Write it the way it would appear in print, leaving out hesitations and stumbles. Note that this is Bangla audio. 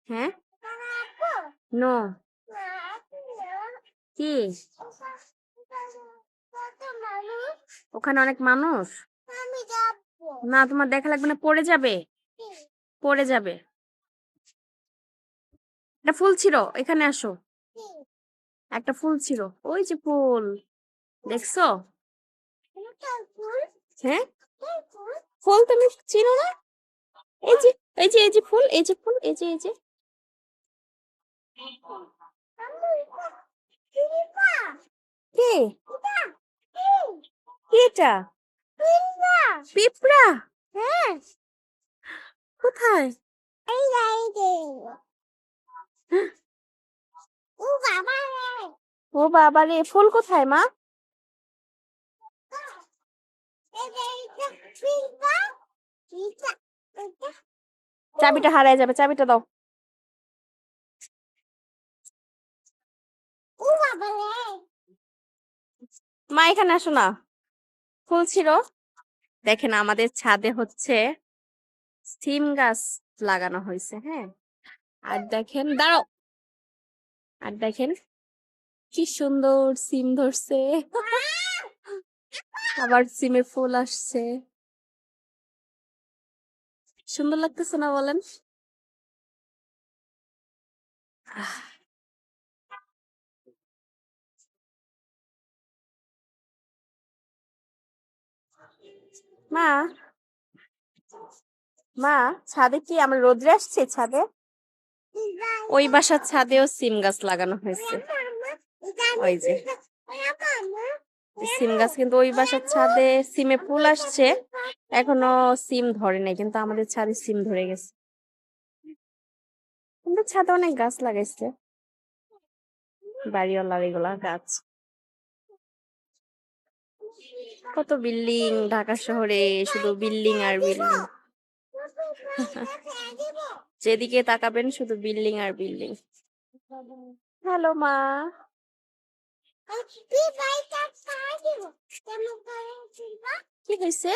হ্যাঁ নো কি ওখানে অনেক মানুষ না তোমার দেখা লাগবে না, পড়ে যাবে, পড়ে যাবে। একটা ফুল ছিল, এখানে আসো। একটা ফুল ছিল, ওই যে ফুল দেখছো? হ্যাঁ ফুল তুমি চিনো না? এই যে এই যে ফুল, এই যে ফুল, এই যে কে এটা পিঁপড়া? হ্যাঁ কোথায়? ও বাবা রে, ফুল কোথায় মা? চাবিটা হারায় যাবে, চাবিটা দাও। মা এখানে আসো না, ফুল ছিল। দেখেন আমাদের ছাদে হচ্ছে সিম গাছ লাগানো হয়েছে, হ্যাঁ। আর দেখেন, দাঁড়াও, আর দেখেন কি সুন্দর সিম ধরছে, আবার সিমে ফুল আসছে, সুন্দর লাগতেছে না বলেন? মা, মা ছাদে কি আমরা রোদ্রে আসছি? ছাদে ওই বাসার ছাদেও সিম গাছ লাগানো হয়েছে, ওই যে সিম গাছ, কিন্তু ওই বাসার ছাদে সিমে ফুল আসছে, এখনো সিম ধরে নাই, কিন্তু আমাদের ছাদে সিম ধরে গেছে। কিন্তু ছাদে অনেক গাছ লাগাইছে বাড়িওয়ালার, এগুলা গাছ। কত বিল্ডিং ঢাকা শহরে, শুধু বিল্ডিং আর বিল্ডিং। যেদিকে তাকাবেন শুধু বিল্ডিং আর বিল্ডিং। হ্যালো মা। কি হয়েছে?